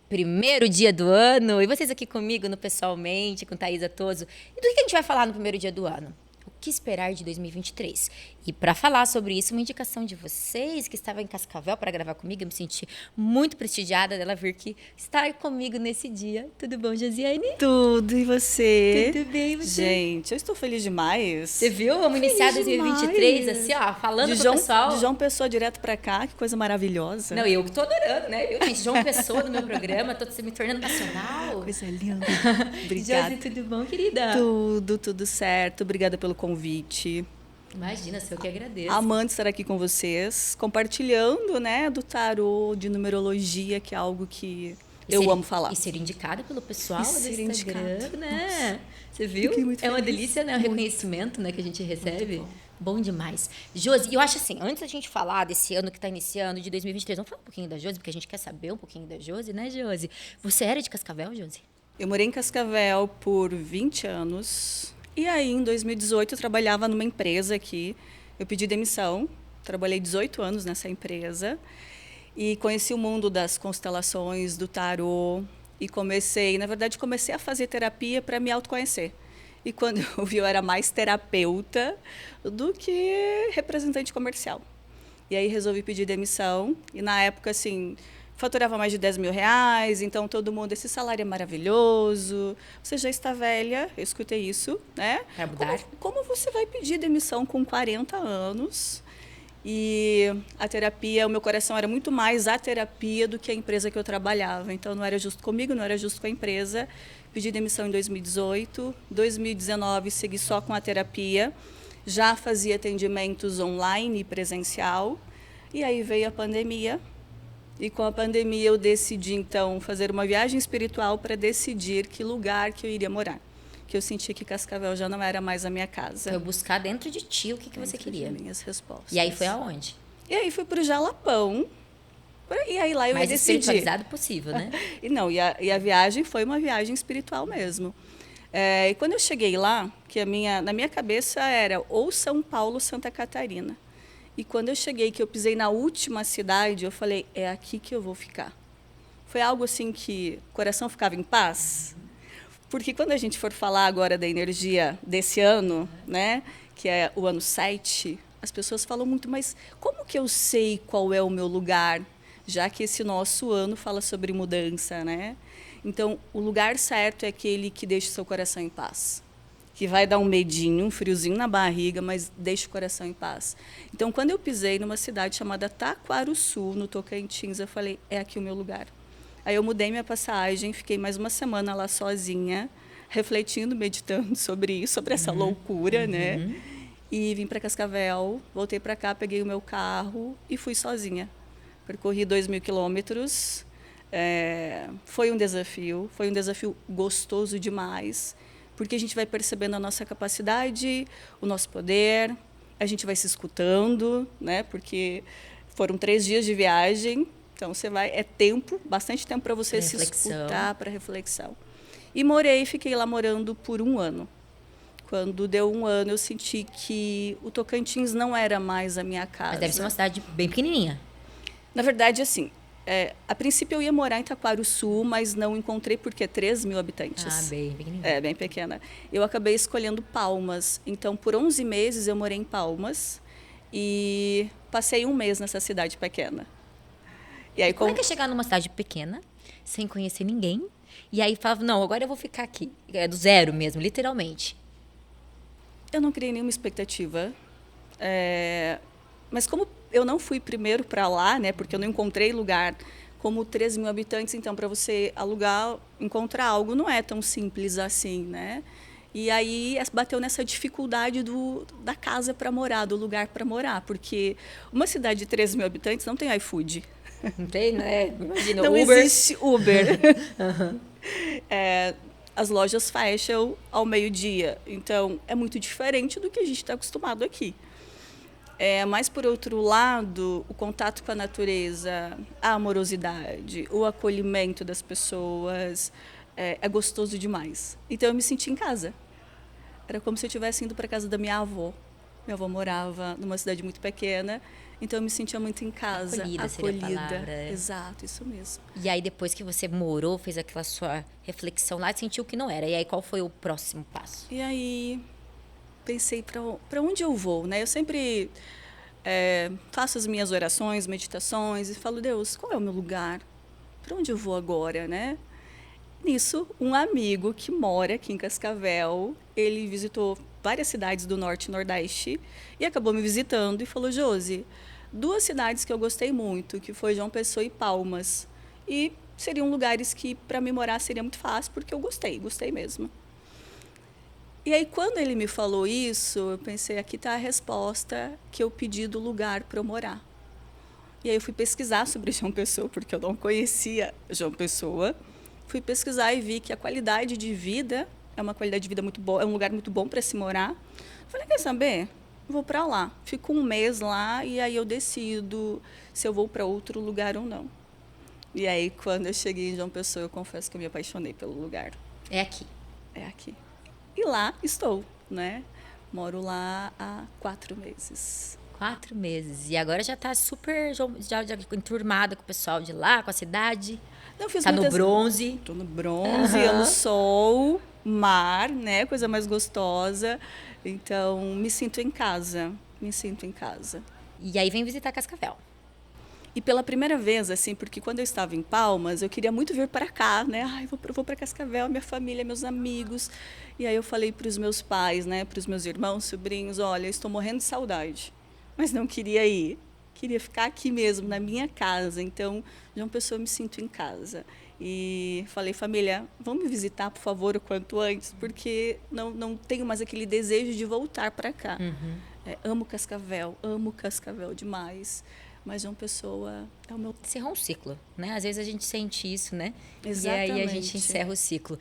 Primeiro dia do ano, e vocês aqui comigo no Pessoalmente, com Thaisa Toso. E do que a gente vai falar no primeiro dia do ano? O que esperar de 2023? E para falar sobre isso, uma indicação de vocês, que estava em Cascavel para gravar comigo, eu me senti muito prestigiada dela vir que estar comigo nesse dia. Tudo bom, Josiane? Tudo, e você? Tudo bem, você? Gente, eu estou feliz demais. Você viu? Vamos iniciar 2023 assim, ó, falando pro pessoal. De João Pessoa direto pra cá, que coisa maravilhosa. Não, eu que tô adorando, né? Eu, gente, João Pessoa no meu programa, tô me tornando nacional. Coisa linda. Obrigada. Josi, tudo bom, querida? Tudo certo. Obrigada pelo convite. Imagina, eu que agradeço. Amando estar aqui com vocês, compartilhando, né, do tarô, de numerologia, que é algo que eu amo falar. E ser indicada pelo pessoal do ser Instagram, indicada. né? Nossa. Você viu? Muito É uma feliz. delícia, né? O Muito. reconhecimento, né, que a gente recebe. Muito Bom demais. Josi, eu acho assim, antes da gente falar desse ano que está iniciando, de 2023, vamos falar um pouquinho da Josi, porque a gente quer saber um pouquinho da Josi, né, Josi? Você era de Cascavel, Josi? Eu morei em Cascavel por 20 anos. E aí, em 2018, eu trabalhava numa empresa aqui. Eu pedi demissão. Trabalhei 18 anos nessa empresa. E conheci o mundo das constelações, do tarô. E comecei a fazer terapia para me autoconhecer. E quando eu vi, eu era mais terapeuta do que representante comercial. E aí resolvi pedir demissão. E na época, assim, faturava mais de 10 mil reais, então todo mundo, esse salário é maravilhoso, você já está velha, eu escutei isso, né? Para mudar. Como você vai pedir demissão com 40 anos? E a terapia, o meu coração era muito mais a terapia do que a empresa que eu trabalhava. Então não era justo comigo, não era justo com a empresa. Pedi demissão em 2018, 2019 segui só com a terapia. Já fazia atendimentos online e presencial. E aí veio a pandemia. E com a pandemia eu decidi, então, fazer uma viagem espiritual para decidir que lugar que eu iria morar. Que eu senti que Cascavel já não era mais a minha casa. Foi buscar dentro de ti o que você queria. De minhas respostas. E aí foi aonde? E aí fui para o Jalapão. E aí lá eu Mais decidi. Mais espiritualizado possível, né? E a viagem foi uma viagem espiritual mesmo. E quando eu cheguei lá, que na minha cabeça era ou São Paulo ou Santa Catarina. E quando eu cheguei, que eu pisei na última cidade, eu falei, é aqui que eu vou ficar. Foi algo assim que o coração ficava em paz. Porque quando a gente for falar agora da energia desse ano, né, que é o ano 7, as pessoas falam muito, mas como que eu sei qual é o meu lugar? Já que esse nosso ano fala sobre mudança, né? Então, o lugar certo é aquele que deixa o seu coração em paz. Que vai dar um medinho, um friozinho na barriga, mas deixa o coração em paz. Então, quando eu pisei numa cidade chamada Taquarussu, no Tocantins, eu falei, é aqui o meu lugar. Aí eu mudei minha passagem, fiquei mais uma semana lá sozinha, refletindo, meditando sobre isso, sobre essa loucura, né? E vim para Cascavel, voltei para cá, peguei o meu carro e fui sozinha. Percorri 2.000 quilômetros. Foi um desafio gostoso demais, porque a gente vai percebendo a nossa capacidade, o nosso poder, a gente vai se escutando, né? Porque foram 3 dias de viagem, então é tempo, bastante tempo para você se escutar, para reflexão. E fiquei lá morando por 1 ano. Quando deu 1 ano, eu senti que o Tocantins não era mais a minha casa. Mas deve ser uma cidade bem pequenininha. Na verdade, assim, a princípio eu ia morar em Taquarussu, mas não encontrei porque é 3 mil habitantes. Ah, bem pequenininha. Bem pequena. Eu acabei escolhendo Palmas. Então, por 11 meses eu morei em Palmas e passei 1 mês nessa cidade pequena. E aí, como é que é chegar numa cidade pequena, sem conhecer ninguém, e aí falava, não, agora eu vou ficar aqui. É do zero mesmo, literalmente. Eu não criei nenhuma expectativa. Mas como eu não fui primeiro para lá, né, porque eu não encontrei lugar, como 3 mil habitantes, então para você encontrar algo não é tão simples assim, né? E aí bateu nessa dificuldade da casa para morar, do lugar para morar, porque uma cidade de 3 mil habitantes não tem iFood. Não tem, né? Imagina, não Uber. existe Uber. As lojas fecham ao meio-dia, então é muito diferente do que a gente está acostumado aqui. Mas, por outro lado, o contato com a natureza, a amorosidade, o acolhimento das pessoas é gostoso demais. Então, eu me senti em casa. Era como se eu estivesse indo para a casa da minha avó. Minha avó morava numa cidade muito pequena Então eu me sentia muito em casa, Acolhida seria a palavra. Exato, isso mesmo. E aí depois que você morou, fez aquela sua reflexão lá, sentiu que não era. E aí qual foi o próximo passo? E aí pensei para onde eu vou, né? Eu sempre faço as minhas orações, meditações e falo, Deus, qual é o meu lugar? Para onde eu vou agora, né? Nisso, um amigo que mora aqui em Cascavel, ele visitou várias cidades do Norte e Nordeste e acabou me visitando e falou, Josi, 2 cidades que eu gostei muito, que foi João Pessoa e Palmas. E seriam lugares que para mim morar seria muito fácil, porque eu gostei mesmo. E aí, quando ele me falou isso, eu pensei, aqui está a resposta que eu pedi do lugar para eu morar. E aí eu fui pesquisar sobre João Pessoa, porque eu não conhecia João Pessoa. Fui pesquisar e vi que a qualidade de vida é uma qualidade de vida muito boa, é um lugar muito bom para se morar. Falei, quer saber? Vou para lá. Fico um mês lá e aí eu decido se eu vou para outro lugar ou não. E aí, quando eu cheguei em João Pessoa, eu confesso que eu me apaixonei pelo lugar. É aqui. É aqui. E lá estou, né? Moro lá há 4 meses. 4 meses. E agora já tá super já enturmada com o pessoal de lá, com a cidade. Não fiz Tá muitas... no bronze. Estou no bronze, no sol, mar, né? Coisa mais gostosa. Então, me sinto em casa. Me sinto em casa. E aí vem visitar Cascavel. E pela primeira vez, assim, porque quando eu estava em Palmas, eu queria muito vir para cá, né? Ai, vou para Cascavel, minha família, meus amigos. E aí eu falei para os meus pais, né? Para os meus irmãos, sobrinhos, olha, eu estou morrendo de saudade, mas não queria ir. Queria ficar aqui mesmo, na minha casa. Então, João Pessoa, eu me sinto em casa. E falei, família, vamos me visitar, por favor, o quanto antes, porque não tenho mais aquele desejo de voltar para cá. Amo Cascavel demais. Mas João Pessoa é o meu... Encerrou um ciclo, né? Às vezes a gente sente isso, né? Exatamente. E aí a gente encerra o ciclo.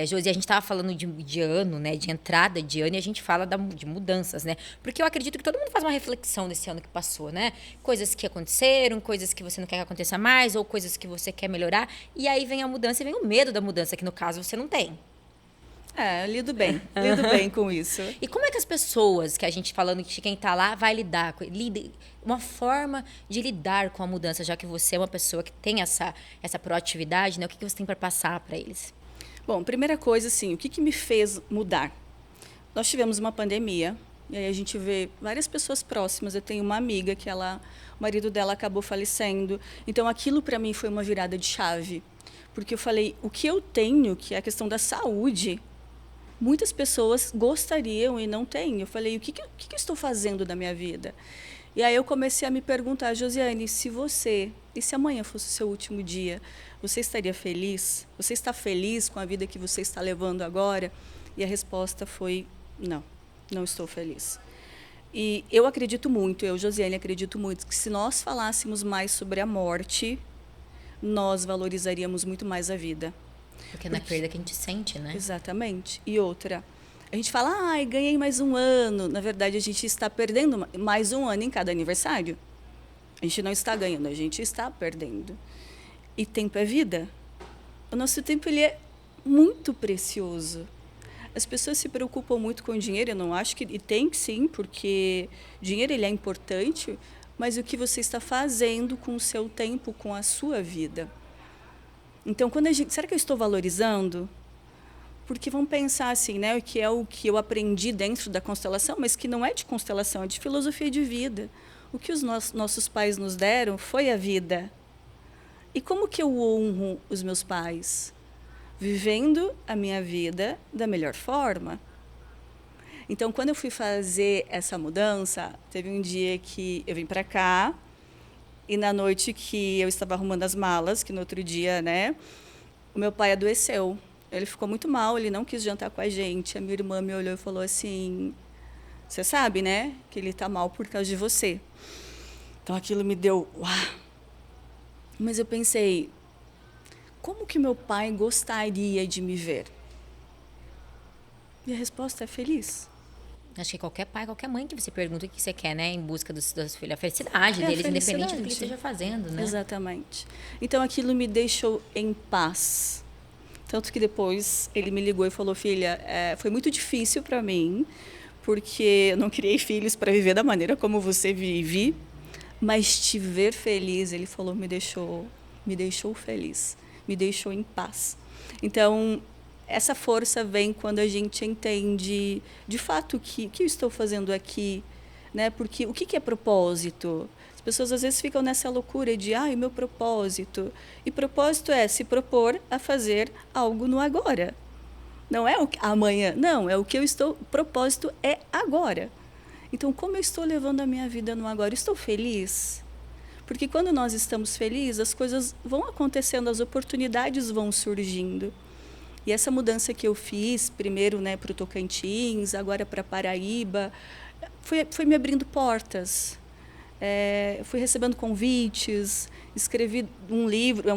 Josi, a gente estava falando de ano, né? De entrada de ano, e a gente fala de mudanças, né? Porque eu acredito que todo mundo faz uma reflexão desse ano que passou, né? Coisas que aconteceram, coisas que você não quer que aconteça mais, ou coisas que você quer melhorar. E aí vem a mudança e vem o medo da mudança, que no caso você não tem. Lido bem com isso. E como é que as pessoas, que a gente falando de quem está lá, vai lidar com uma forma de lidar com a mudança, já que você é uma pessoa que tem essa proatividade, né? O que você tem para passar para eles? Bom, primeira coisa, assim, o que me fez mudar? Nós tivemos uma pandemia, e aí a gente vê várias pessoas próximas. Eu tenho uma amiga que o marido dela acabou falecendo. Então, aquilo para mim foi uma virada de chave. Porque eu falei, o que eu tenho, que é a questão da saúde, muitas pessoas gostariam e não têm. Eu falei, o que eu estou fazendo da minha vida? E aí eu comecei a me perguntar, Josiane, e se amanhã fosse o seu último dia, você estaria feliz? Você está feliz com a vida que você está levando agora? E a resposta foi, não estou feliz. E eu acredito muito, Josiane, acredito muito, que se nós falássemos mais sobre a morte, nós valorizaríamos muito mais a vida. Porque é na perda que a gente sente, né? Exatamente. E outra, a gente fala, ganhei mais um ano. Na verdade, a gente está perdendo mais um ano em cada aniversário. A gente não está ganhando, a gente está perdendo. E tempo é vida. O nosso tempo ele é muito precioso. As pessoas se preocupam muito com o dinheiro, eu não acho que... E tem que sim, porque dinheiro ele é importante, mas o que você está fazendo com o seu tempo, com a sua vida. Então, será que eu estou valorizando? Porque vamos pensar assim, né? Que é o que eu aprendi dentro da constelação, mas que não é de constelação, é de filosofia de vida. O que os nossos pais nos deram foi a vida. E como que eu honro os meus pais? Vivendo a minha vida da melhor forma. Então, quando eu fui fazer essa mudança, teve um dia que eu vim para cá, e na noite que eu estava arrumando as malas, que no outro dia, né, o meu pai adoeceu. Ele ficou muito mal, ele não quis jantar com a gente. A minha irmã me olhou e falou assim, você sabe, né, que ele está mal por causa de você. Então, aquilo me deu... Uau! Mas eu pensei, como que meu pai gostaria de me ver? E a resposta é feliz. Acho que qualquer pai, qualquer mãe que você pergunta o que você quer, né? Em busca dos filhos, a felicidade deles, independente do que ele esteja fazendo, né? Exatamente. Então, aquilo me deixou em paz. Tanto que depois ele me ligou e falou, filha, foi muito difícil para mim, porque eu não criei filhos para viver da maneira como você vive, mas te ver feliz, ele falou, me deixou feliz, me deixou em paz. Então, essa força vem quando a gente entende, de fato, o que eu estou fazendo aqui, né? Porque o que é propósito? As pessoas às vezes ficam nessa loucura de, o meu propósito. E propósito é se propor a fazer algo no agora. Não é o amanhã, não, é o que eu estou, o propósito é agora. Então, como eu estou levando a minha vida no agora? Estou feliz? Porque quando nós estamos felizes, as coisas vão acontecendo, as oportunidades vão surgindo. E essa mudança que eu fiz, primeiro, né, para o Tocantins, agora para Paraíba, foi me abrindo portas. Fui recebendo convites, escrevi um livro,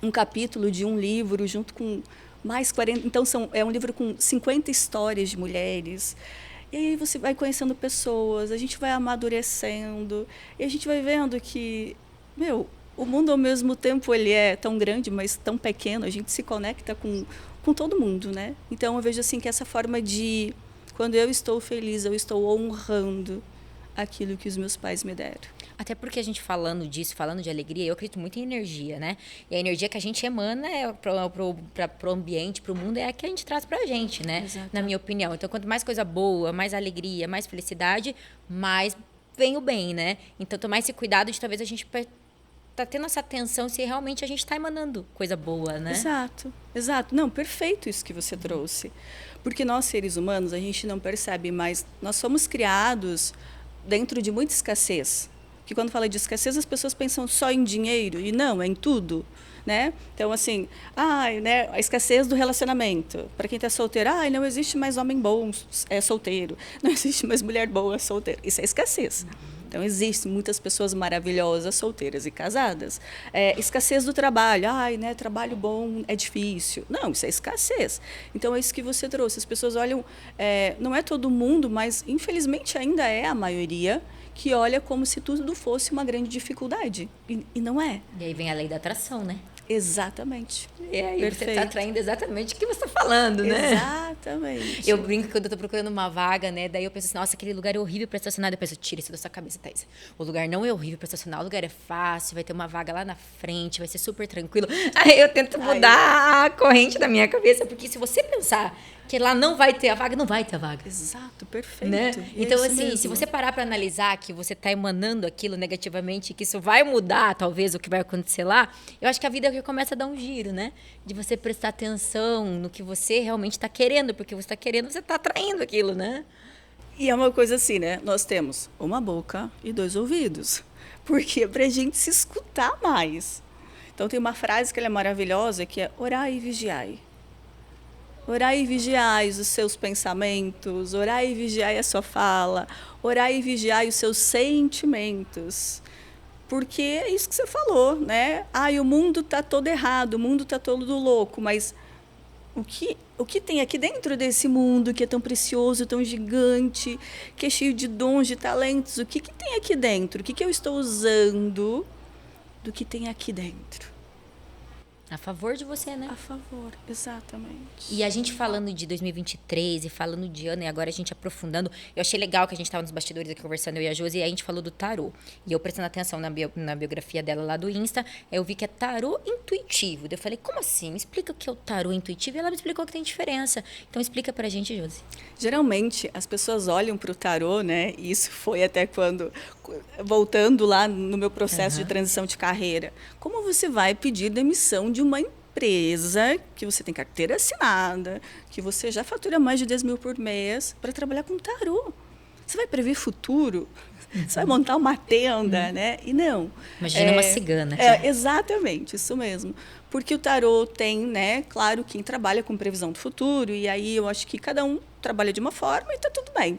um capítulo de um livro junto com mais 40. Então, é um livro com 50 histórias de mulheres. E aí você vai conhecendo pessoas, a gente vai amadurecendo, e a gente vai vendo que, o mundo ao mesmo tempo ele é tão grande, mas tão pequeno, a gente se conecta com todo mundo, né? Então eu vejo assim que essa forma de, quando eu estou feliz, eu estou honrando aquilo que os meus pais me deram. Até porque a gente falando disso, falando de alegria, eu acredito muito em energia, né? E a energia que a gente emana pro ambiente, pro mundo, é a que a gente traz pra gente, né? Exato. Na minha opinião. Então, quanto mais coisa boa, mais alegria, mais felicidade, mais vem o bem, né? Então, tomar esse cuidado de talvez a gente tá tendo essa atenção se realmente a gente tá emanando coisa boa, né? Exato. Não, perfeito isso que você trouxe. Porque nós, seres humanos, a gente não percebe, mas nós somos criados dentro de muita escassez. Que quando fala de escassez, as pessoas pensam só em dinheiro, e não, é em tudo, né? Então, assim, né, a escassez do relacionamento. Para quem está solteiro, não existe mais homem bom solteiro, não existe mais mulher boa solteira. Isso é escassez. Então, existem muitas pessoas maravilhosas, solteiras e casadas. Escassez do trabalho. Né, trabalho bom é difícil. Não, isso é escassez. Então, é isso que você trouxe. As pessoas olham, não é todo mundo, mas infelizmente ainda é a maioria, que olha como se tudo fosse uma grande dificuldade. E não é. E aí vem a lei da atração, né? Exatamente. E aí você está atraindo exatamente o que você está falando, né? Exatamente. Eu brinco quando eu estou procurando uma vaga, né? Daí eu penso assim, nossa, aquele lugar é horrível para estacionar. Eu penso, tira isso da sua cabeça, Thaís. O lugar não é horrível para estacionar, o lugar é fácil, vai ter uma vaga lá na frente, vai ser super tranquilo. Aí eu tento mudar a corrente da minha cabeça, porque se você pensar que lá não vai ter a vaga, não vai ter a vaga. Exato, perfeito. Né? Então, assim, mesmo. Se você parar para analisar que você está emanando aquilo negativamente, que isso vai mudar, talvez, o que vai acontecer lá, eu acho que a vida começa a dar um giro, né? De você prestar atenção no que você realmente está querendo, porque você está querendo, você está atraindo aquilo, né? E é uma coisa assim, né? Nós temos uma boca e 2 ouvidos, porque é para a gente se escutar mais. Então, tem uma frase que ela é maravilhosa, que é orai e vigiai. Orai e vigiai os seus pensamentos, orai e vigiai a sua fala, orai e vigiai os seus sentimentos. Porque é isso que você falou, né? O mundo está todo errado, o mundo está todo louco, mas o que tem aqui dentro desse mundo que é tão precioso, tão gigante, que é cheio de dons, de talentos, o que tem aqui dentro? O que eu estou usando do que tem aqui dentro? A favor de você, né? A favor, exatamente. E a gente falando de 2023 e falando de ano, e agora a gente aprofundando, eu achei legal que a gente estava nos bastidores aqui conversando, eu e a Josi, e a gente falou do tarô. E eu prestando atenção na biografia dela lá do Insta, eu vi que é tarô intuitivo. Eu falei, como assim? Me explica o que é o tarô intuitivo. E ela me explicou que tem diferença. Então explica pra gente, Josi. Geralmente, as pessoas olham para o tarô, né? E isso foi até quando, voltando lá no meu processo de transição de carreira. Como você vai pedir demissão de uma empresa que você tem carteira assinada, que você já fatura mais de 10 mil por mês, para trabalhar com tarô? Você vai prever futuro? Você vai montar uma tenda, né? E não. Imagina uma cigana. Exatamente, isso mesmo. Porque o tarô tem, né? Claro, quem trabalha com previsão do futuro, e aí eu acho que cada um trabalha de uma forma e está tudo bem.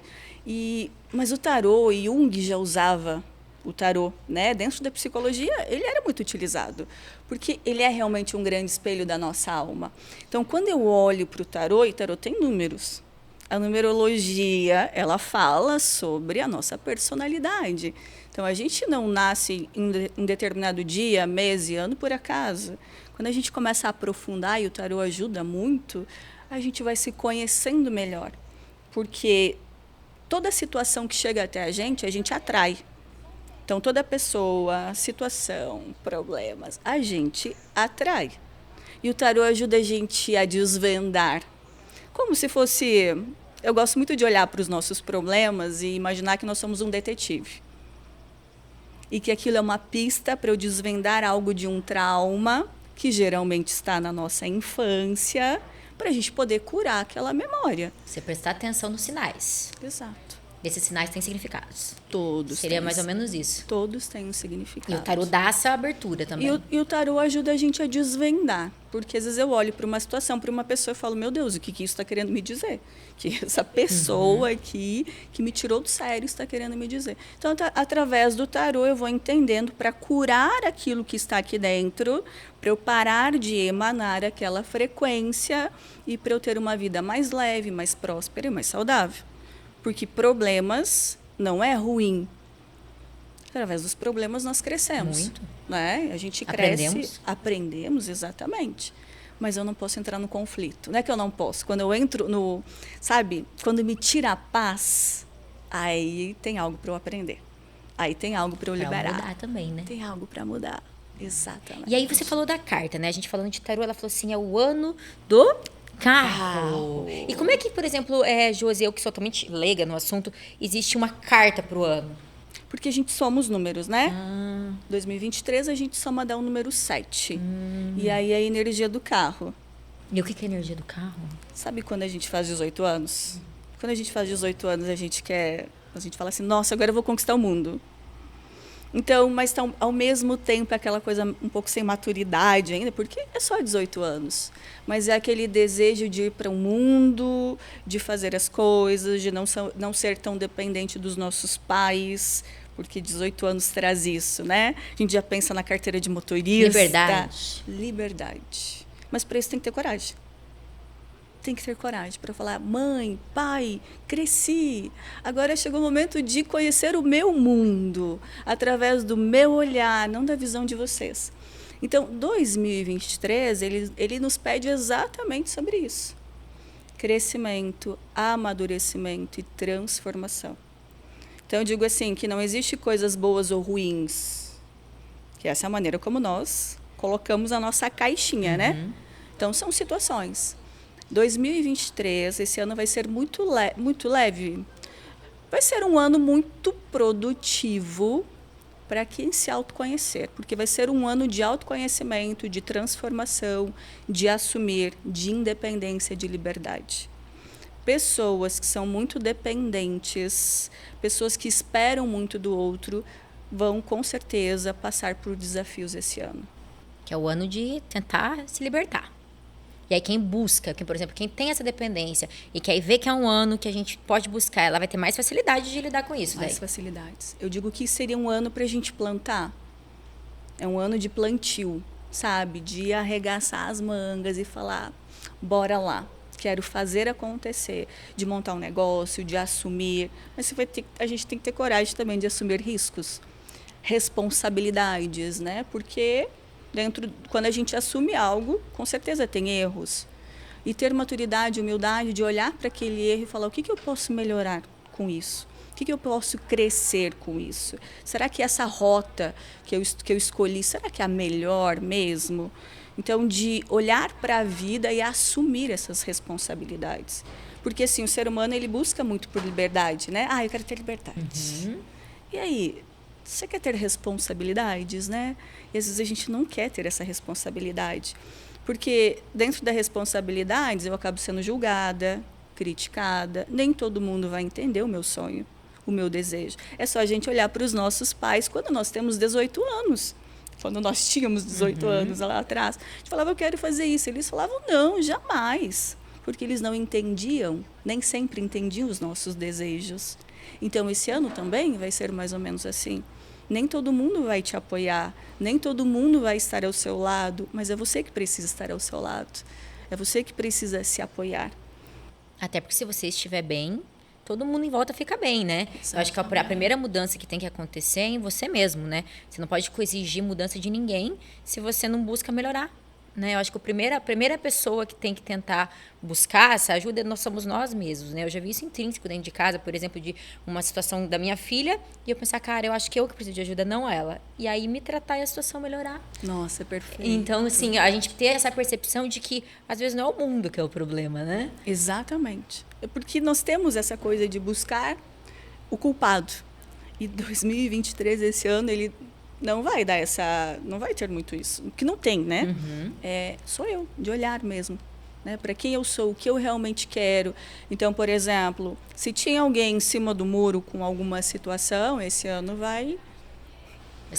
Mas o tarô, Jung já usava o tarô, né? Dentro da psicologia, ele era muito utilizado, porque ele é realmente um grande espelho da nossa alma. Então, quando eu olho para o tarô, e tarô tem números, a numerologia, ela fala sobre a nossa personalidade. Então, a gente não nasce em um determinado dia, mês e ano por acaso. Quando a gente começa a aprofundar, e o tarô ajuda muito, a gente vai se conhecendo melhor, porque toda situação que chega até a gente atrai. Então, toda pessoa, situação, problemas, a gente atrai. E o tarô ajuda a gente a desvendar. Como se fosse... Eu gosto muito de olhar para os nossos problemas e imaginar que nós somos um detetive. E que aquilo é uma pista para eu desvendar algo de um trauma, que geralmente está na nossa infância, para a gente poder curar aquela memória. Você prestar atenção nos sinais. Exato. Esses sinais têm significados. Todos. Seria mais ou menos isso. Todos têm um significado. E o tarô dá essa abertura também. E o tarô ajuda a gente a desvendar. Porque às vezes eu olho para uma situação, para uma pessoa e falo, meu Deus, o que isso está querendo me dizer? Que essa pessoa aqui, que me tirou do sério, está querendo me dizer. Então, através do tarô, eu vou entendendo para curar aquilo que está aqui dentro, para eu parar de emanar aquela frequência e para eu ter uma vida mais leve, mais próspera e mais saudável. Porque problemas não é ruim. Através dos problemas nós crescemos. Muito. Né? A gente cresce, aprendemos, exatamente. Mas eu não posso entrar no conflito. Não é que eu não posso. Quando eu entro no... Sabe? Quando me tira a paz, aí tem algo para eu aprender. Aí tem algo para eu liberar. Pra mudar também, né? Tem algo para mudar. Exatamente. E aí você falou da carta, né? A gente falando de tarô, ela falou assim, é o ano do... Carro. E como é que, por exemplo, Josi, eu que sou totalmente leiga no assunto, existe uma carta pro ano? Porque a gente soma os números, né? 2023 a gente soma dá o número 7. E aí a energia do carro. E o que é a energia do carro? Sabe quando a gente faz 18 anos? Quando a gente faz 18 anos, a gente fala assim, nossa, agora eu vou conquistar o mundo. Então, mas tá, ao mesmo tempo, aquela coisa um pouco sem maturidade ainda, porque é só 18 anos. Mas é aquele desejo de ir para o mundo, de fazer as coisas, de não ser tão dependente dos nossos pais, porque 18 anos traz isso, né? A gente já pensa na carteira de motorista. Liberdade. Liberdade. Mas para isso tem que ter coragem. Tem que ter coragem para falar, mãe, pai, cresci. Agora chegou o momento de conhecer o meu mundo, através do meu olhar, não da visão de vocês. Então, 2023, ele nos pede exatamente sobre isso. Crescimento, amadurecimento e transformação. Então, eu digo assim, que não existe coisas boas ou ruins. Que essa é a maneira como nós colocamos a nossa caixinha, né? Então, são situações. 2023, esse ano vai ser muito leve. Vai ser um ano muito produtivo para quem se autoconhecer, porque vai ser um ano de autoconhecimento, de transformação, de assumir, de independência, de liberdade. Pessoas que são muito dependentes, pessoas que esperam muito do outro, vão com certeza passar por desafios esse ano. Que é o ano de tentar se libertar. E aí quem busca, por exemplo, quem tem essa dependência e que aí vê que é um ano que a gente pode buscar, ela vai ter mais facilidade de lidar com isso. Mais facilidades. Eu digo que seria um ano para a gente plantar. É um ano de plantio, sabe? De arregaçar as mangas e falar, bora lá. Quero fazer acontecer, de montar um negócio, de assumir. Mas a gente tem que ter coragem também de assumir riscos, responsabilidades, né? Porque... quando a gente assume algo, com certeza tem erros. E ter maturidade, humildade de olhar para aquele erro e falar o que eu posso melhorar com isso? O que eu posso crescer com isso? Será que essa rota que eu escolhi, será que é a melhor mesmo? Então, de olhar para a vida e assumir essas responsabilidades. Porque, assim, o ser humano, ele busca muito por liberdade, né? Eu quero ter liberdade. E aí... Você quer ter responsabilidades, né? E às vezes a gente não quer ter essa responsabilidade. Porque dentro das responsabilidades eu acabo sendo julgada, criticada. Nem todo mundo vai entender o meu sonho, o meu desejo. É só a gente olhar para os nossos pais quando nós temos 18 anos. Quando nós tínhamos 18 anos lá atrás. A gente falava, eu quero fazer isso. Eles falavam, não, jamais. Porque eles não entendiam, nem sempre entendiam os nossos desejos. Então, esse ano também vai ser mais ou menos assim. Nem todo mundo vai te apoiar, nem todo mundo vai estar ao seu lado, mas é você que precisa estar ao seu lado. É você que precisa se apoiar. Até porque se você estiver bem, todo mundo em volta fica bem, né? Exatamente. Eu acho que a primeira mudança que tem que acontecer é em você mesmo, né? Você não pode exigir mudança de ninguém se você não busca melhorar. né? Eu acho que a primeira pessoa que tem que tentar buscar essa ajuda, nós somos nós mesmos, né? Eu já vi isso intrínseco dentro de casa, por exemplo, de uma situação da minha filha, e eu pensar, cara, eu acho que eu que preciso de ajuda, não ela. E aí me tratar e a situação melhorar. Nossa, é perfeito. Então, assim, a gente ter essa percepção de que, às vezes, não é o mundo que é o problema, né? Exatamente. É porque nós temos essa coisa de buscar o culpado. E 2023, esse ano, ele não vai dar não vai ter muito isso. O que não tem, né? Sou eu, de olhar mesmo. Né? Para quem eu sou, o que eu realmente quero. Então, por exemplo, se tinha alguém em cima do muro com alguma situação, esse ano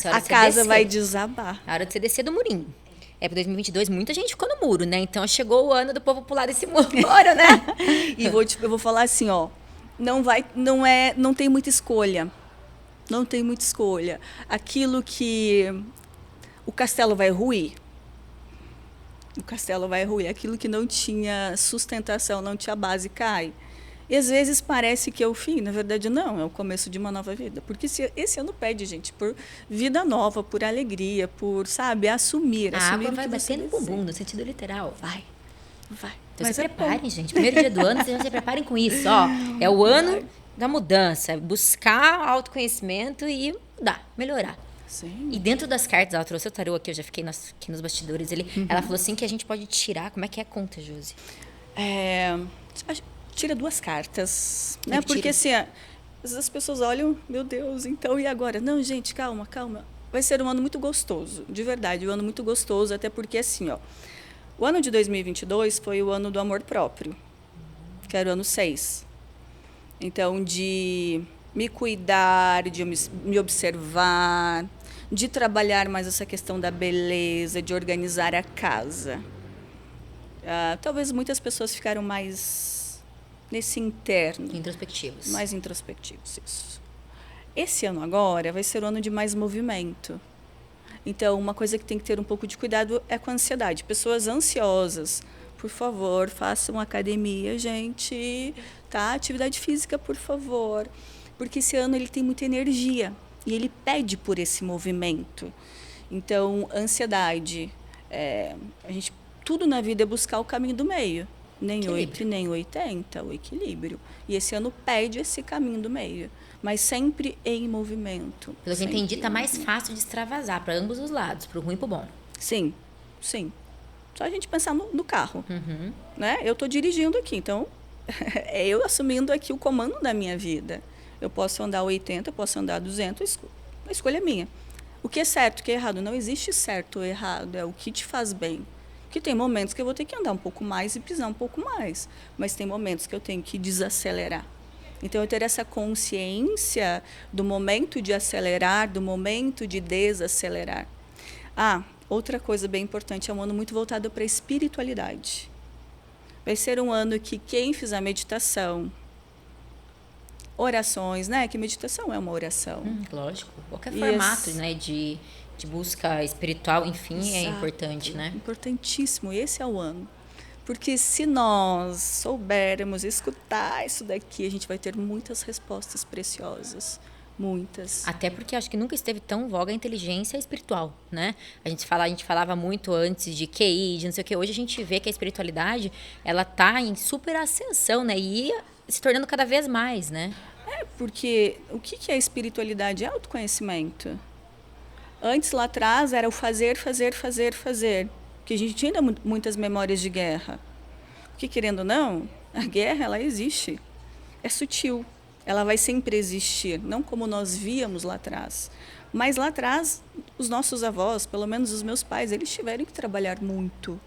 a casa vai desabar. A hora de você descer do murinho. Para 2022, muita gente ficou no muro, né? Então, chegou o ano do povo pular desse muro, né? E eu vou falar assim, ó, não tem muita escolha. Não tem muita escolha. Aquilo que o castelo vai ruir. O castelo vai ruir. Aquilo que não tinha sustentação, não tinha base, cai. E às vezes parece que é o fim, na verdade não, é o começo de uma nova vida. Porque esse ano pede, gente, por vida nova, por alegria, por, sabe, assumir. A água vai bater no bumbum, no sentido literal. Vai. Então se preparem, gente. Primeiro dia do ano, vocês já se preparem com isso. Ó, é o ano da mudança. Buscar autoconhecimento e mudar, melhorar. Sim. E dentro das cartas, ela trouxe o tarô aqui, eu já fiquei aqui nos bastidores. Ela falou assim que a gente pode tirar. Como é que é a conta, Josi? Tira 2 cartas, né? Porque assim, as pessoas olham, meu Deus, então e agora? Não, gente, calma. Vai ser um ano muito gostoso, de verdade, um ano muito gostoso, até porque assim, ó, o ano de 2022 foi o ano do amor próprio, que era o ano 6. Então, de me cuidar, de me observar, de trabalhar mais essa questão da beleza, de organizar a casa. Talvez muitas pessoas ficaram mais nesse interno. Introspectivos. Mais introspectivos, isso. Esse ano agora vai ser um ano de mais movimento. Então, uma coisa que tem que ter um pouco de cuidado é com a ansiedade. Pessoas ansiosas, por favor, façam academia, gente, tá? Atividade física, por favor. Porque esse ano ele tem muita energia e ele pede por esse movimento. Então, ansiedade, tudo na vida é buscar o caminho do meio. Nem 8 nem 80, o equilíbrio. E esse ano pede esse caminho do meio, mas sempre em movimento. Pelo que eu entendi, está mais fácil de extravasar para ambos os lados, para o ruim e para o bom. Sim. Só a gente pensar no carro. Né? Eu estou dirigindo aqui, então é eu assumindo aqui o comando da minha vida. Eu posso andar 80, eu posso andar 200, a escolha é minha. O que é certo, o que é errado? Não existe certo ou errado, é o que te faz bem. Porque tem momentos que eu vou ter que andar um pouco mais e pisar um pouco mais, mas tem momentos que eu tenho que desacelerar. Então, eu ter essa consciência do momento de acelerar, do momento de desacelerar. Outra coisa bem importante, é um ano muito voltado para a espiritualidade. Vai ser um ano que quem fizer meditação, orações, né? Que meditação é uma oração. Lógico. Qualquer formato, né? De busca espiritual, enfim, exato, é importante, né? Importantíssimo. Esse é o ano. Porque se nós soubermos escutar isso daqui, a gente vai ter muitas respostas preciosas. Muitas. Até porque acho que nunca esteve tão voga a inteligência espiritual, né? A gente falava muito antes de QI, de não sei o que. Hoje a gente vê que a espiritualidade, ela tá em super ascensão, né? E se tornando cada vez mais, né? Porque o que é espiritualidade? É autoconhecimento. Antes, lá atrás, era o fazer. Porque a gente tinha ainda muitas memórias de guerra. Porque, querendo ou não, a guerra, ela existe. É sutil. Ela vai sempre existir. Não como nós víamos lá atrás. Mas lá atrás, os nossos avós, pelo menos os meus pais, eles tiveram que trabalhar muito.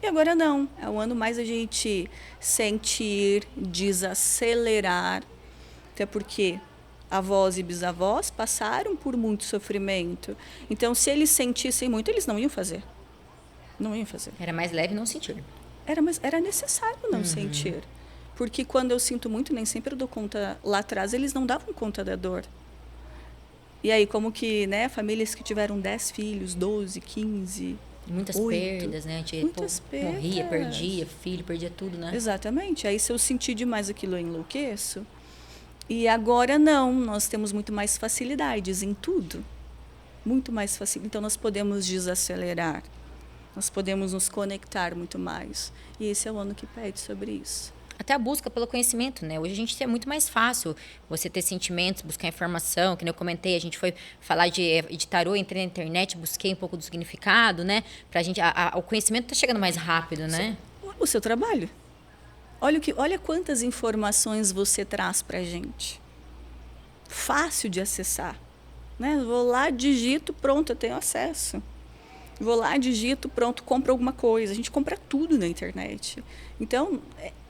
E agora não. É o ano mais a gente sentir, desacelerar. Até porque avós e bisavós passaram por muito sofrimento. Então, se eles sentissem muito, eles não iam fazer. Era mais leve não sentir. Era necessário não sentir. Porque quando eu sinto muito, nem sempre eu dou conta. Lá atrás, eles não davam conta da dor. E aí, como que, né, famílias que tiveram 10 filhos, 12, 15... Muitas 8, perdas, né? Muitas perdas. Morria, perdia filho, perdia tudo, né? Exatamente. Aí, se eu sentir demais aquilo, eu enlouqueço. E agora não, nós temos muito mais facilidades em tudo. Muito mais facilidade. Então, nós podemos desacelerar. Nós podemos nos conectar muito mais. E esse é o ano que pede sobre isso. Até a busca pelo conhecimento, né? Hoje a gente é muito mais fácil você ter sentimentos, buscar informação, que nem eu comentei, a gente foi falar de tarô, entrei na internet, busquei um pouco do significado, né? Pra gente, o conhecimento tá chegando mais rápido, né? O seu trabalho. Olha quantas informações você traz pra gente. Fácil de acessar. Né? Vou lá, digito, pronto, eu tenho acesso. Vou lá, digito, pronto, compro alguma coisa. A gente compra tudo na internet. Então,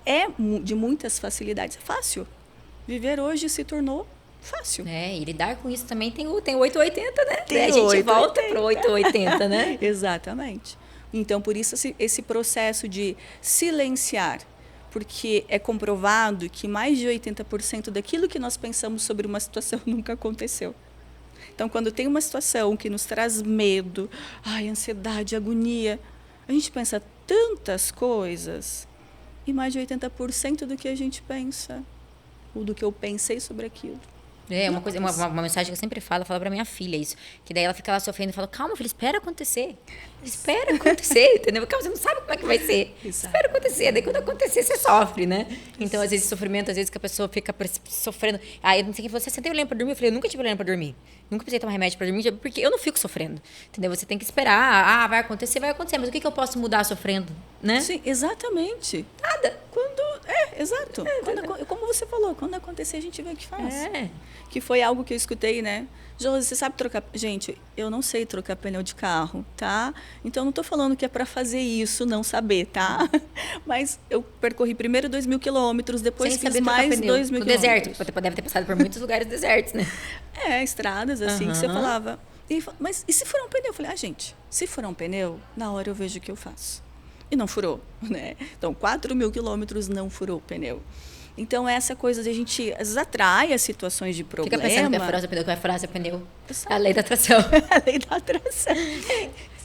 é de muitas facilidades. É fácil. Viver hoje se tornou fácil. E lidar com isso também tem o 880, né? Tem a gente 880. volta pro 880, né? Exatamente. Então, por isso, esse processo de silenciar, porque é comprovado que mais de 80% daquilo que nós pensamos sobre uma situação nunca aconteceu. Então, quando tem uma situação que nos traz medo, ansiedade, agonia, a gente pensa tantas coisas e mais de 80% do que a gente pensa, ou do que eu pensei sobre aquilo. Uma mensagem que eu sempre falo pra minha filha isso. Que daí ela fica lá sofrendo e fala, calma, filha, espera acontecer. Espera acontecer, entendeu? Porque você não sabe como é que vai ser. Exato. Espera acontecer. Daí quando acontecer, você sofre, né? Então, às vezes, sofrimento, às vezes que a pessoa fica sofrendo. Eu não sei quem falou, você tem problema pra dormir? Eu falei, eu nunca tive problema pra dormir. Nunca precisei tomar remédio pra dormir, porque eu não fico sofrendo. Entendeu? Você tem que esperar. Vai acontecer. Mas o que eu posso mudar sofrendo, né? Sim, exatamente. Nada. Exato. Como você falou, quando acontecer, a gente vê o que faz. É. Que foi algo que eu escutei, né? Josi, você sabe trocar... Gente, eu não sei trocar pneu de carro, tá? Então, não estou falando que é para fazer isso, não saber, tá? Mas eu percorri primeiro 2.000 quilômetros, depois Sem fiz saber mais trocar pneu. 2.000 No quilômetros. deserto. Você deve ter passado por muitos lugares desertos, né? Estradas, assim, que você falava. Mas e se furar um pneu? Eu falei, gente, se furar um pneu, na hora eu vejo o que eu faço. E não furou, né? Então, 4.000 quilômetros não furou o pneu. Então, essa coisa de a gente às vezes atrai as situações de problema. Fica pensando que vai furar seu pneu, É a lei da atração. A lei da atração.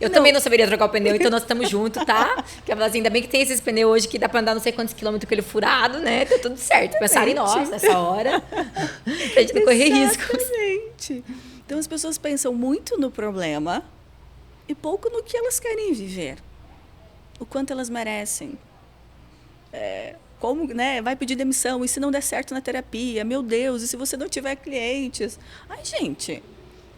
Eu também não saberia trocar o pneu, então nós estamos juntos, tá? Que assim, ainda bem que tem esses pneus hoje que dá pra andar não sei quantos quilômetros com ele furado, né? Tá tudo certo. Pensaram em nós nessa hora. Pra gente não correr riscos. Exatamente. Então, as pessoas pensam muito no problema e pouco no que elas querem viver. O quanto elas merecem. Como, né? Vai pedir demissão, e se não der certo na terapia? Meu Deus, e se você não tiver clientes? Gente,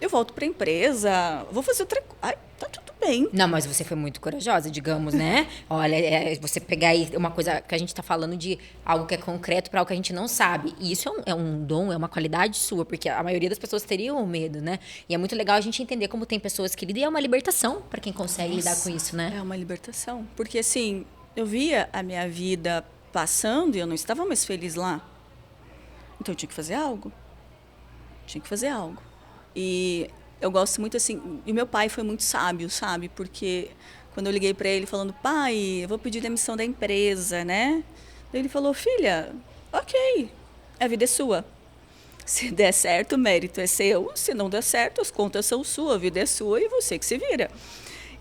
eu volto para a empresa, vou fazer outra coisa. Tá tudo bem. Não, mas você foi muito corajosa, digamos, né? Olha, você pegar aí uma coisa que a gente tá falando de algo que é concreto para algo que a gente não sabe. E isso é um dom, é uma qualidade sua, porque a maioria das pessoas teriam medo, né? E é muito legal a gente entender como tem pessoas que lidam, e é uma libertação para quem consegue lidar com isso, né? É uma libertação. Porque, assim, eu via a minha vida passando e eu não estava mais feliz lá. Então, eu tinha que fazer algo. E eu gosto muito, assim... E meu pai foi muito sábio, sabe? Porque quando eu liguei para ele falando, pai, eu vou pedir demissão da empresa, né? Ele falou, filha, ok, a vida é sua. Se der certo, o mérito é seu. Se não der certo, as contas são suas, a vida é sua e você que se vira.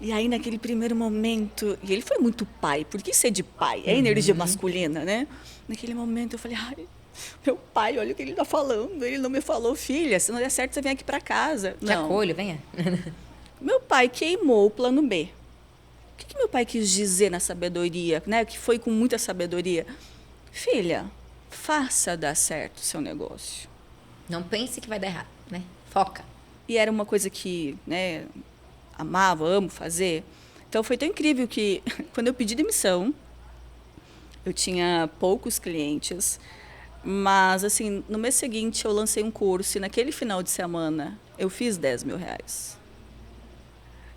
E aí, naquele primeiro momento... E ele foi muito pai, porque isso é de pai, é energia masculina, né? Naquele momento, eu falei, meu pai, olha o que ele está falando. Ele não me falou, filha, se não der certo, você vem aqui para casa. Te acolho, venha. Meu pai queimou o plano B. O que meu pai quis dizer na sabedoria, né? Que foi com muita sabedoria. Filha, faça dar certo o seu negócio. Não pense que vai dar errado, né? Foca. E era uma coisa que, né, amo fazer. Então, foi tão incrível que, quando eu pedi demissão, eu tinha poucos clientes, mas, assim, no mês seguinte, eu lancei um curso e, naquele final de semana, eu fiz R$10.000.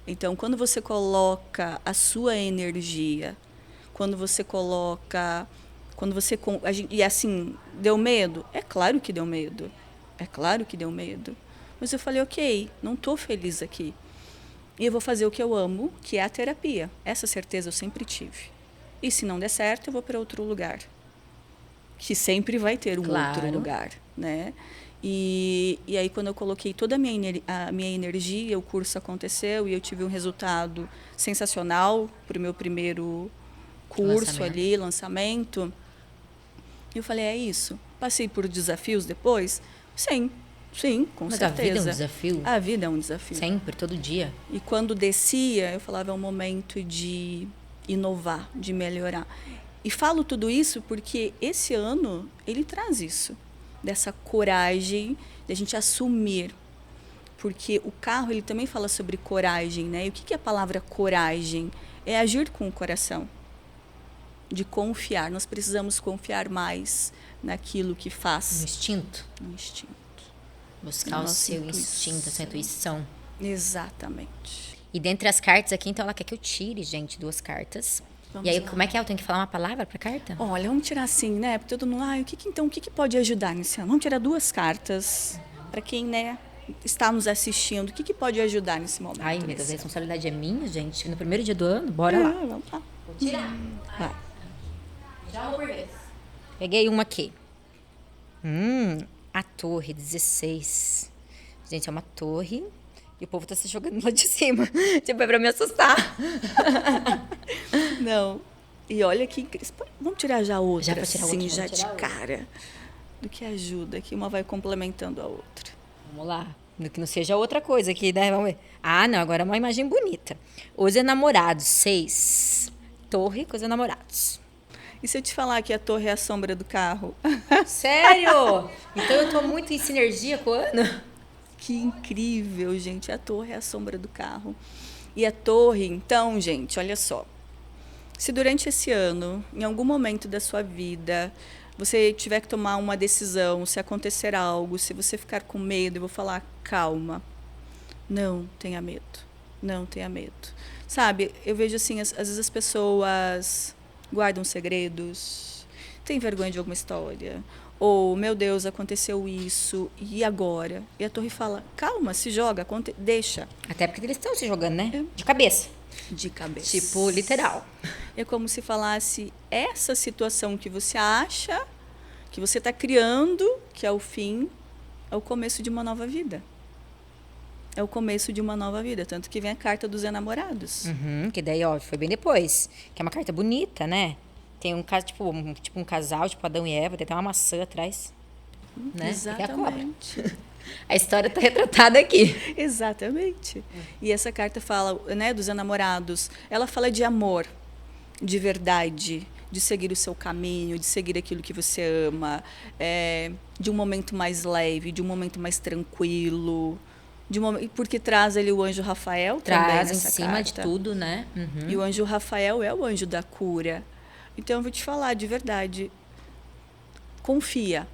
Então, quando você coloca a sua energia, quando você coloca... E, assim, deu medo? É claro que deu medo. Mas eu falei, ok, não estou feliz aqui. E eu vou fazer o que eu amo, que é a terapia. Essa certeza eu sempre tive. E se não der certo, eu vou para outro lugar. Que sempre vai ter um outro lugar, né? E aí, quando eu coloquei toda a minha energia, o curso aconteceu e eu tive um resultado sensacional para o meu primeiro curso lançamento. E eu falei, é isso. Passei por desafios depois? Sim. Sim, com Mas certeza. a vida é um desafio. A vida é um desafio. Sempre, todo dia. E quando descia, eu falava, é um momento de inovar, de melhorar. E falo tudo isso porque esse ano ele traz isso, dessa coragem de a gente assumir. Porque o carro ele também fala sobre coragem, né? E o que é a palavra coragem? É agir com o coração, de confiar. Nós precisamos confiar mais naquilo que No faz. instinto. No instinto. Buscar o Nossa seu intuição. instinto, a sua intuição. Exatamente. E dentre as cartas aqui, então ela quer que eu tire, gente, 2 cartas. Vamos E aí, lá. como é que é? Eu tenho que falar uma palavra pra carta? Olha, vamos tirar assim, né? Porque todo mundo, o que pode ajudar nesse ano? Vamos tirar 2 cartas para quem, né, está nos assistindo. O que pode ajudar nesse momento? Ai, meu Deus, a nesse ano? responsabilidade é minha, gente. No primeiro dia do ano, bora lá. Vamos lá. Vou tirar. Vai. Já uma por vez. Peguei uma aqui. A torre 16. Gente, é uma torre. E o povo tá se jogando lá de cima. Tipo, é pra me assustar. Não. E olha que vamos tirar já outra, Já pra tirar assim, outra, já vamos de tirar outra. cara. Do que ajuda, que uma vai complementando a outra. Vamos lá. Que não seja outra coisa aqui, né? Vamos ver. Ah, não, agora é uma imagem bonita. Os enamorados, 6. Torre com os enamorados. E se eu te falar que a torre é a sombra do carro? Sério? Então eu tô muito em sinergia com o ano? Que incrível, gente. A torre é a sombra do carro. E a torre, então, gente, olha só. Se durante esse ano, em algum momento da sua vida, você tiver que tomar uma decisão, se acontecer algo, se você ficar com medo, eu vou falar, calma. Não tenha medo. Não tenha medo. Sabe, eu vejo assim, às vezes as pessoas guardam segredos, têm vergonha de alguma história. Ou, meu Deus, aconteceu isso, e agora? E a torre fala, calma, se joga, deixa. Até porque eles estão se jogando, né? De cabeça. De cabeça. Tipo, literal. É como se falasse, essa situação que você acha, que você está criando, que é o fim, é o começo de uma nova vida. É o começo de uma nova vida. Tanto que vem a carta dos enamorados. Que daí, ó, foi bem depois. Que é uma carta bonita, né? Tem um caso, tipo um casal, tipo Adão e Eva, tem até uma maçã atrás. Né? E tem a cobra. Exatamente. A história tá retratada aqui. Exatamente. E essa carta fala, né, dos enamorados. Ela fala de amor, de verdade, de seguir o seu caminho, de seguir aquilo que você ama, de um momento mais leve, de um momento mais tranquilo, porque traz ali o anjo Rafael também Traz em nessa cima carta. de tudo, né? E o anjo Rafael é o anjo da cura. Então eu vou te falar de verdade. Confia,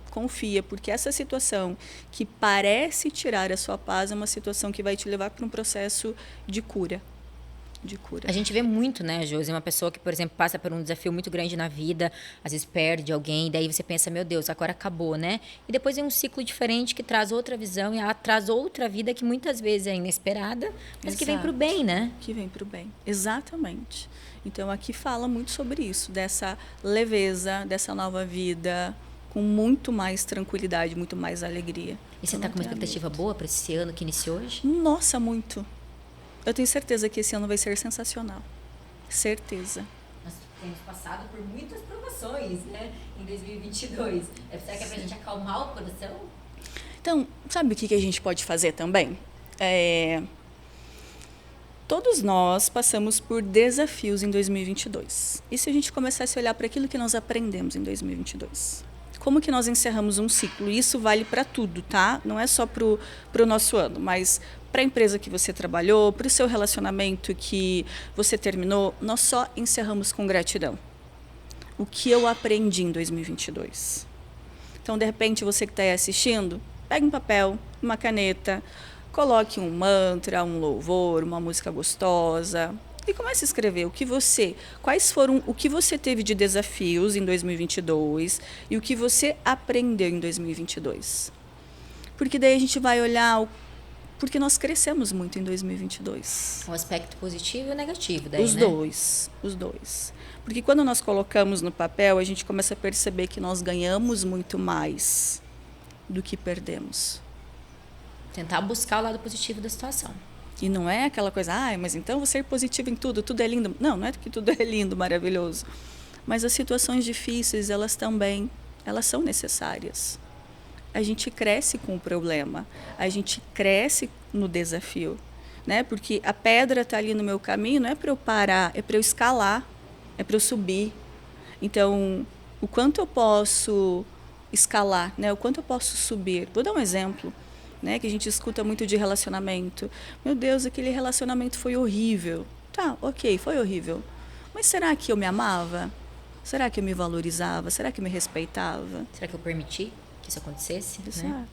porque essa situação que parece tirar a sua paz é uma situação que vai te levar para um processo de cura. De cura. A gente vê muito, né, Josi? Uma pessoa que, por exemplo, passa por um desafio muito grande na vida, às vezes perde alguém, daí você pensa, meu Deus, agora acabou, né? E depois vem um ciclo diferente que traz outra visão e ela traz outra vida que muitas vezes é inesperada, mas que vem pro bem, né? Que vem pro bem, exatamente. Então aqui fala muito sobre isso, dessa leveza, dessa nova vida, com muito mais tranquilidade, muito mais alegria. E você tá com uma expectativa boa para esse ano que iniciou hoje? Nossa, muito. Eu tenho certeza que esse ano vai ser sensacional. Certeza. Nós temos passado por muitas provações, né? Em 2022. Será que é pra gente acalmar o coração? Então, sabe o que a gente pode fazer também? Todos nós passamos por desafios em 2022. E se a gente começasse a olhar para aquilo que nós aprendemos em 2022? Como que nós encerramos um ciclo? Isso vale para tudo, tá? Não é só para o nosso ano, mas para a empresa que você trabalhou, para o seu relacionamento que você terminou, nós só encerramos com gratidão. O que eu aprendi em 2022? Então, de repente, você que está aí assistindo, pega um papel, uma caneta, coloque um mantra, um louvor, uma música gostosa e comece a escrever o que você teve de desafios em 2022 e o que você aprendeu em 2022. Porque daí a gente vai olhar porque nós crescemos muito em 2022. O aspecto positivo e o negativo daí, os dois. Porque quando nós colocamos no papel, a gente começa a perceber que nós ganhamos muito mais do que perdemos. Tentar buscar o lado positivo da situação. E não é aquela coisa, mas então vou ser positivo em tudo é lindo. Não é que tudo é lindo, maravilhoso. Mas as situações difíceis, elas são necessárias. a gente cresce com o problema, a gente cresce no desafio, né? Porque a pedra está ali no meu caminho, não é para eu parar, é para eu escalar, é para eu subir. Então, o quanto eu posso escalar, né? O quanto eu posso subir. Vou dar um exemplo, né? Que a gente escuta muito de relacionamento. Meu Deus, aquele relacionamento foi horrível. Tá, ok, foi horrível. Mas será que eu me amava? Será que eu me valorizava? Será que eu me respeitava? Será que eu permiti que isso acontecesse? Exato. Né?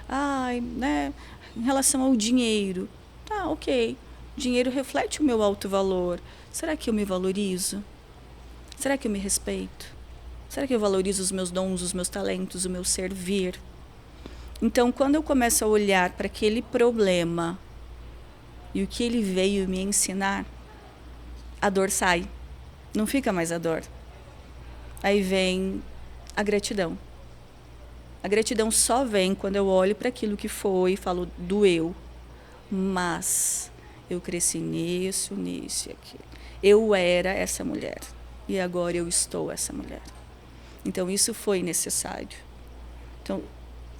Ai, né? Em relação ao dinheiro. Tá, ok. Dinheiro reflete o meu alto valor. Será que eu me valorizo? Será que eu me respeito? Será que eu valorizo os meus dons, os meus talentos, o meu servir? Então, quando eu começo a olhar para aquele problema e o que ele veio me ensinar, a dor sai. Não fica mais a dor. Aí vem a gratidão. A gratidão só vem quando eu olho para aquilo que foi e falo, doeu. Mas eu cresci nisso e aquilo. Eu era essa mulher. E agora eu estou essa mulher. Então, isso foi necessário. Então,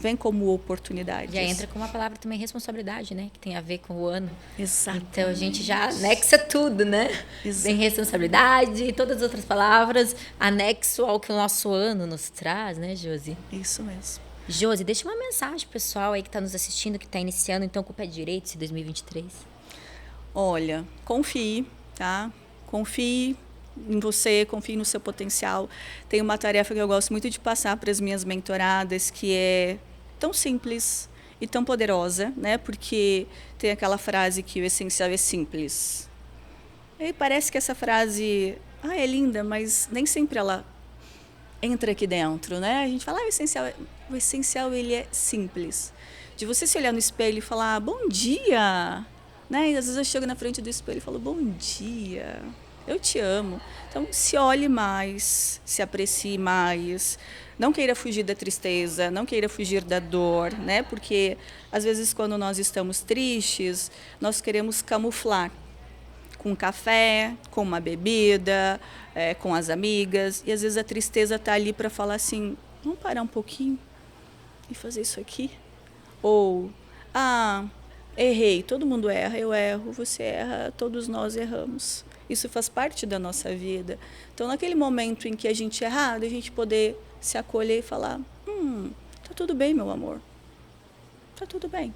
vem como oportunidade. Já entra com uma palavra também, responsabilidade, né? Que tem a ver com o ano. Exato. Então, a gente já anexa tudo, né? Vem responsabilidade e todas as outras palavras, anexo ao que o nosso ano nos traz, né, Josi? Isso mesmo. Josi, deixa uma mensagem pro pessoal aí que está nos assistindo, que está iniciando, então, com o pé direito esse 2023. Olha, confie, tá? Confie em você, confie no seu potencial. Tem uma tarefa que eu gosto muito de passar para as minhas mentoradas, que é tão simples e tão poderosa, né? Porque tem aquela frase que o essencial é simples. E parece que essa frase, é linda, mas nem sempre ela entra aqui dentro, né? A gente fala, o essencial ele é simples. De você se olhar no espelho e falar, bom dia, né? E às vezes eu chego na frente do espelho e falo, bom dia, eu te amo. Então, se olhe mais, se aprecie mais. Não queira fugir da tristeza, não queira fugir da dor, né? Porque, às vezes, quando nós estamos tristes, nós queremos camuflar com café, com uma bebida, com as amigas. E, às vezes, a tristeza está ali para falar assim, vamos parar um pouquinho e fazer isso aqui? Ou, errei, todo mundo erra, eu erro, você erra, todos nós erramos. Isso faz parte da nossa vida. Então, naquele momento em que a gente errar, a gente poder se acolher e falar, tá tudo bem, meu amor. Tá tudo bem.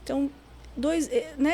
Então,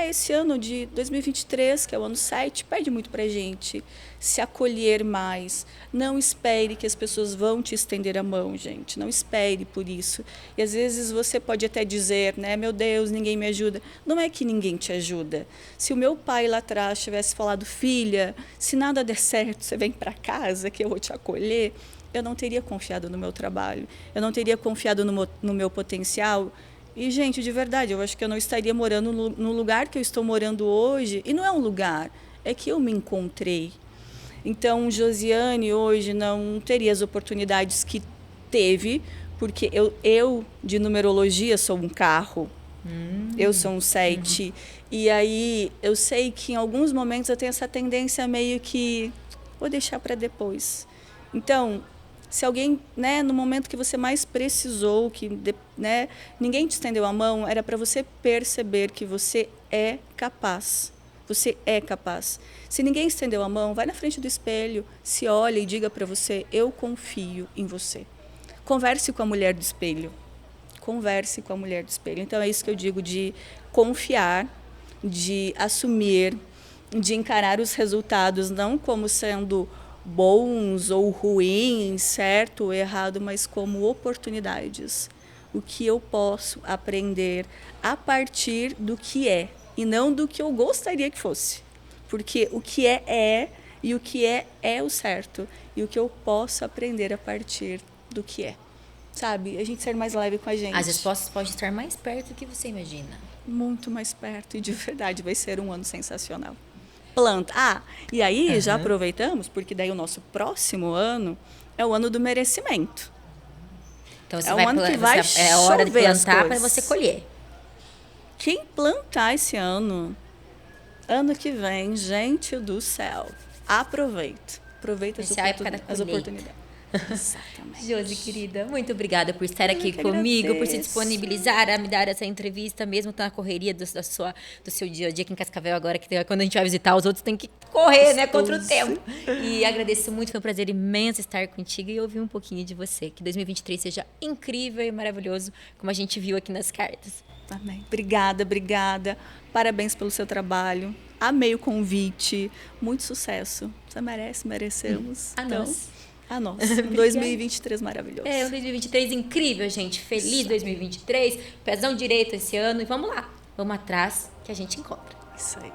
esse ano de 2023, que é o ano 7, pede muito pra gente se acolher mais. Não espere que as pessoas vão te estender a mão, gente. Não espere por isso. E às vezes você pode até dizer, né, meu Deus, ninguém me ajuda. Não é que ninguém te ajuda. Se o meu pai lá atrás tivesse falado, filha, se nada der certo, você vem para casa que eu vou te acolher, eu não teria confiado no meu trabalho. Eu não teria confiado no meu potencial. E, gente, de verdade, eu acho que eu não estaria morando no lugar que eu estou morando hoje. E não é um lugar, é que eu me encontrei. Então, Josiane hoje não teria as oportunidades que teve, porque eu de numerologia, sou um carro. Eu sou um 7. E aí, eu sei que em alguns momentos eu tenho essa tendência meio que vou deixar para depois. Então, se alguém, né, no momento que você mais precisou, né, ninguém te estendeu a mão, era para você perceber que você é capaz. Você é capaz. Se ninguém estendeu a mão, vai na frente do espelho, se olha e diga para você, eu confio em você. Converse com a mulher do espelho. Converse com a mulher do espelho. Então, é isso que eu digo de confiar, de assumir, de encarar os resultados, não como sendo bons ou ruins, certo ou errado, mas como oportunidades. O que eu posso aprender a partir do que é, e não do que eu gostaria que fosse. Porque o que é, e o que é o certo. E o que eu posso aprender a partir do que é. Sabe? A gente ser mais leve com a gente. As respostas podem estar mais perto do que você imagina. Muito mais perto, e de verdade vai ser um ano sensacional. Planta. E aí já aproveitamos, porque daí o nosso próximo ano é o ano do merecimento. Então você é vai um ano que vai é hora de plantar para coisas. você colher. Quem plantar esse ano que vem, gente do céu, aproveita Essa é a época da as colheita. oportunidades. Exatamente. Josi, querida, muito obrigada por estar Eu aqui que comigo, por se agradeço. disponibilizar a me dar essa entrevista, mesmo tá na correria do seu dia a dia aqui em Cascavel agora, quando a gente vai visitar os outros tem que correr, né, contra o Gostoso. tempo. E agradeço muito, foi um prazer imenso estar contigo e ouvir um pouquinho de você. Que 2023 seja incrível e maravilhoso, como a gente viu aqui nas cartas. Amém. Obrigada, obrigada. Parabéns pelo seu trabalho. Amei o convite. Muito sucesso. Você merece, merecemos. A nós. A nós. Um 2023 maravilhoso. É, um 2023 incrível, gente. Feliz Isso. 2023. Pezão direito esse ano e vamos lá. Vamos atrás que a gente encontra. Isso aí.